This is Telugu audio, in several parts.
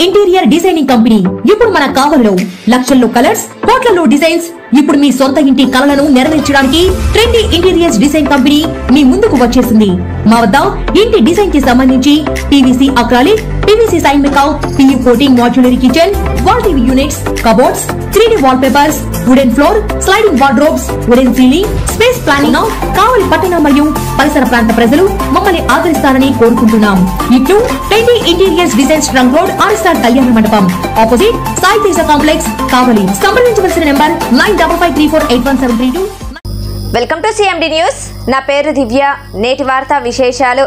ఇంటీరియర్ డిజైనింగ్ కంపెనీ ఇప్పుడు మన కావలిలో లక్షల్లో కలర్స్, కోట్లలో డిజైన్స్. ఇప్పుడు మీ సొంత ఇంటి కలలను నెరవేర్చడానికి ట్రెండీ ఇంటీరియర్స్ డిజైన్ కంపెనీ మీ ముందుకు వచ్చేసింది. మా వద్ద ఇంటి డిజైన్ కి సంబంధించి PVC acrylic, PVC sign makeout, PU coating, modular kitchen, wall TV units, cupboards, 3D wall papers, wooden floor, sliding wardrobes, wooden ceiling, space planning. Kavali పట్టణ మరియు పరిసర ప్రాంత ప్రజలు మమ్మల్ని ఆదరిస్తారని కోరుకుంటున్నాం. ఇట్లు trendy interiors design trunk road, RSR Kalyana Mandapam, opposite Sai Teja complex, Kavali. సంప్రదించవలసిన number 9553481732. Welcome to CMD news. నా పేరు దివ్య. నేటి వార్తా విశేషాలు.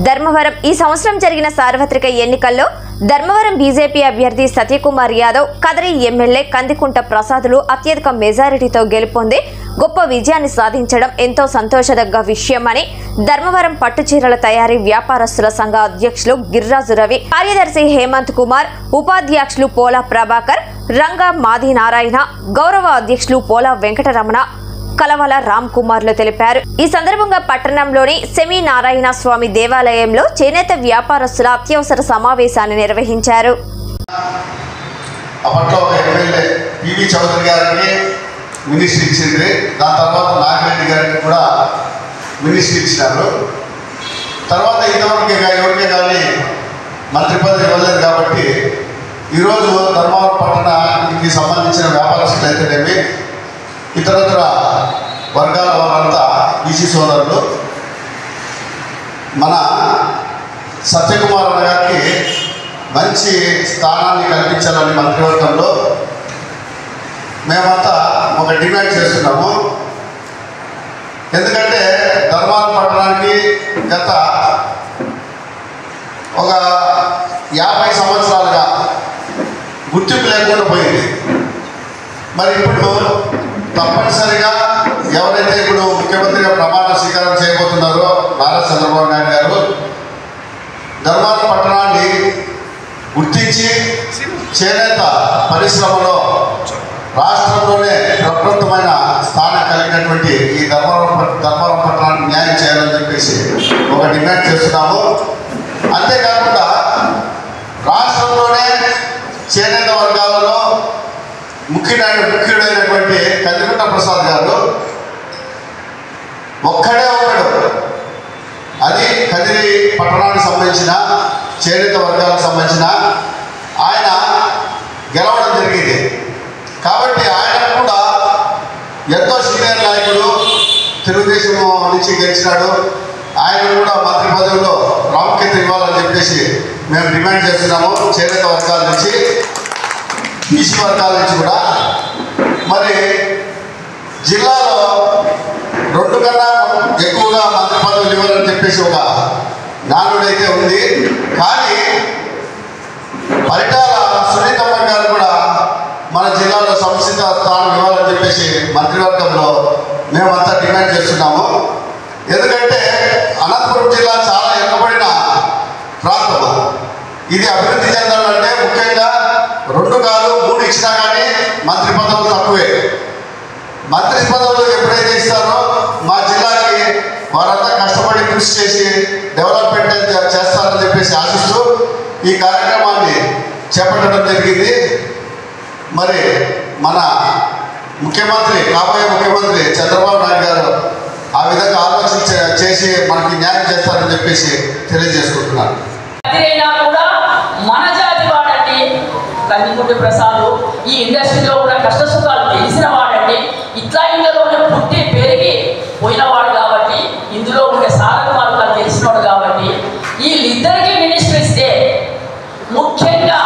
ధర్మవరం ఈ సంవత్సరం జరిగిన సార్వత్రిక ఎన్నికల్లో ధర్మవరం బీజేపీ అభ్యర్థి సత్యకుమార్ యాదవ్, కదిరి ఎమ్మెల్యే కందికుంట ప్రసాదులు అత్యధిక మెజారిటీతో గెలుపొంది గొప్ప విజయాన్ని సాధించడం ఎంతో సంతోషదగ్గ విషయమని ధర్మవరం పట్టుచీరల తయారీ వ్యాపారస్తుల సంఘ అధ్యక్షులు గిర్రాజు రవి, కార్యదర్శి హేమంత్ కుమార్, ఉపాధ్యక్షులు పోలా ప్రభాకర్, రంగా మాది నారాయణ, గౌరవ అధ్యక్షులు పోలా వెంకటరమణ, కలవల రామ్ కుమార్లు తెలిపారు. ఈ సందర్భంగా పట్టణంలోని సెమీ నారాయణ స్వామి దేవాలయంలో చేనేత వ్యాపారస్తుల అత్యవసర సమావేశాన్ని నిర్వహించారు. మంత్రి పదవి ఇవ్వలేదు కాబట్టి ఈరోజు ధర్మవరం పట్టణానికి సంబంధించిన వ్యాపారస్తులు అయితేనేమి, ఇతరత్ర వర్గాల వారంతా బీసీ సోదరులు మన సత్యకుమార్ గారికి మంచి స్థానాన్ని కల్పించాలని మంత్రివర్గంలో మేమంతా ఒక డిమాండ్ చేస్తున్నాము. ఎందుకంటే ధర్మవరం పట్టణానికి గత ఒక 50 సంవత్సరాలుగా గుర్తింపు లేకుండా పోయింది. మరి ఇప్పుడు తప్పనిసరిగా ఎవరైతే ఇప్పుడు ముఖ్యమంత్రిగా ప్రమాణ స్వీకారం చేయబోతున్నారో నారా చంద్రబాబు నాయుడు గారు ధర్మవరం పట్టణాన్ని గుర్తించి చేనేత పరిశ్రమలో రాష్ట్రంలోనే ప్రప్రథమైన స్థానం కలిగినటువంటి ఈ ధర్మవరం పట్టణానికి న్యాయం చేయాలని చెప్పేసి ఒక డిమాండ్ చేస్తున్నాము. అంతేకాకుండా రాష్ట్రంలోనే చేనేత వర్గాలలో ముఖ్యుడైనటువంటి కందికుంట ప్రసాద్ గారు ఒక్కడే ఒకడు, అది కదిరి పట్టణానికి సంబంధించిన చేనేత వర్గాలకు సంబంధించిన ఆయన గెలవడం జరిగింది. కాబట్టి ఆయన కూడా ఎంతో సీనియర్ నాయకుడు, తెలుగుదేశం నుంచి గెలిచినాడు. ఆయన కూడా మంత్రి పదవిలో ప్రాముఖ్యత ఇవ్వాలని చెప్పేసి మేము డిమాండ్ చేస్తున్నాము. చేనేత వర్గాల నుంచి, బీసీ వర్గాల నుంచి కూడా. మరి జిల్లాలో 2 కన్నా ఎక్కువగా మంత్రి పదవులు ఇవ్వాలని చెప్పేసి ఒక నానుడైతే ఉంది. కానీ పరిటాల సునీతమ్మ గారు కూడా మన జిల్లాలో సముచిత స్థానం ఇవ్వాలని చెప్పేసి మంత్రివర్గంలో మేమంతా డిమాండ్ చేస్తున్నాము. ఎందుకంటే అనంతపురం జిల్లా చాలా వెనుకబడిన ప్రాంతం. ఇది అభివృద్ధి చెందాలంటే ముఖ్యంగా 2 కాదు 3 ఇచ్చినా కానీ మంత్రి పదవులు తక్కువే. మంత్రి పదవులు ఎప్పుడైతే ఇస్తారో మా జిల్లాకి వారంతా కష్టపడి కృషి చేసి డెవలప్మెంట్ చేస్తారని చెప్పేసి ఆశిస్తూ ఈ కార్యక్రమాన్ని చేపట్టడం జరిగింది. మరి మన ముఖ్యమంత్రి, కాబోయే ముఖ్యమంత్రి చంద్రబాబు నాయుడు గారు ఆ విధంగా ఆలోచన చేసి మనకి న్యాయం చేస్తారని చెప్పేసి తెలియజేసుకుంటున్నాను. మన జాతి వాడండి కందికుంట ప్రసాద్, ఈ ఇండస్ట్రీలో కూడా కష్ట సుఖాలు తెలిసిన వాడండి. ఇట్లా ఇందులోనే పుట్టి పెరిగి పోయినవాడు కాబట్టి, ఇందులో ఉండే సాధక మార్గాలు తెలిసినవాడు కాబట్టి వీళ్ళిద్దరికీ మినిస్టర్ ఇస్తే ముఖ్యంగా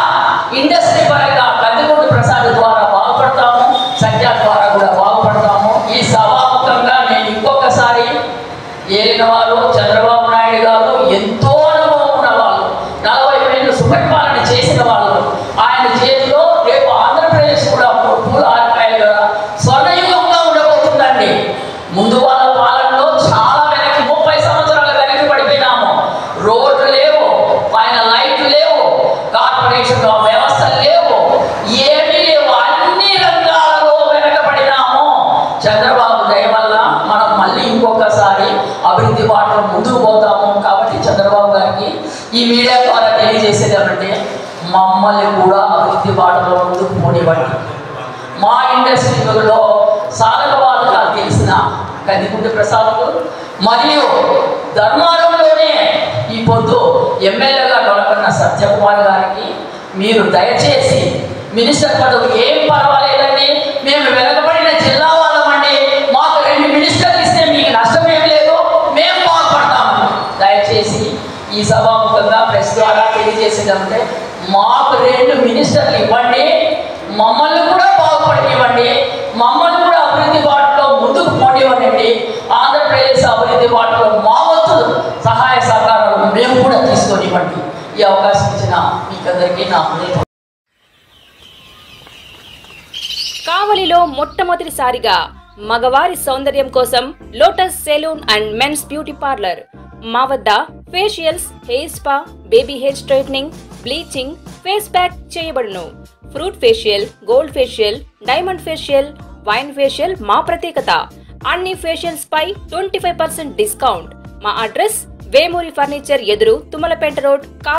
ఇండస్ట్రీ పరంగా కందికుంట ప్రసాద్ ద్వారా బాగుపడతాము, సత్య ద్వారా కూడా బాగుపడతాము. ఈ సభాముఖంగా నేను ఇంకొకసారి ఏలిన వారు చంద్రబాబు నాయుడు గారు ఎంతో అనుభవం ఉన్న వాళ్ళు, 40 ఏళ్ళు సుపరిపాలన చేసిన వాళ్ళు. ఆయన చేతిలో రేపు ఆంధ్రప్రదేశ్ కూడా పూల ఆర్కాయలుగా స్వర్ణయుగంగా ఉండబోతుందండి. ముందు వాళ్ళ పాలనలో చాలా వెనక్కి 30 సంవత్సరాల వెనక్కి పడిపోయినాము. రోడ్లు లేవు, పైన లైట్లు లేవు, కార్పొరేషన్ వ్యవస్థలు లేవు, ఏమీ లేవు. అన్ని రంగాలలో వెనకబడినాము. చంద్రబాబు దయ వల్ల మనం మళ్ళీ ఇంకొకసారి అభివృద్ధి బాటలో ముందుకు పోతాము. కాబట్టి చంద్రబాబు గారికి ఈ మీడియా ద్వారా తెలియజేసేది ఏమంటే, మమ్మల్ని కూడా అభివృద్ధి బాటలో ముందుకు పోనివ్వండి. మా ఇండస్ట్రీలో సాధకవాదకాలు తెలిసిన కందికుంట ప్రసాద్ మరియు ధర్మారంలోనే ఈ పొద్దు ఎమ్మెల్యేగా నొలకన్న సత్యకుమార్ గారికి మీరు దయచేసి మినిస్టర్ పదవి ఏం పర్వాలేదండి, మేము వెనకబడిన జిల్లా వాళ్ళమండి, మాకు 2 మినిస్టర్లు ఇస్తే మీకు నష్టం ఏం లేదు, మేము బాగుపడతాము. దయచేసి ఈ సభాముఖంగా ప్రెస్ ద్వారా తెలియజేసేదంటే మాకు 2 మినిస్టర్లు ఇవ్వండి, మమ్మల్ని కూడా బాగుపడినివ్వండి, మమ్మల్ని కూడా అభివృద్ధి బాటలో ముందుకు పోనివ్వండి. ఆంధ్రప్రదేశ్ అభివృద్ధి బాటలో మా వంతు సహాయ సహకారాలు మేము కూడా తీసుకొనివ్వండి. ఈ అవకాశం ఇచ్చిన మీకందరికీ నా హృదయం. కావలిలో మొట్టమొదటిసారిగా మగవారి సౌందర్యం కోసం lotus salon and men's beauty parlour. మా వద్ద facials, hair spa, baby hair straightening, bleaching, face pack చేయబడును. Fruit facial, gold facial, diamond facial, wine facial మా ప్రత్యేకత. అన్ని ఫేషియల్స్ పై 25% డిస్కౌంట్. మా అడ్రస్ వేమూరి ఫర్నిచర్ ఎదురు, తుమ్మలపేట రోడ్.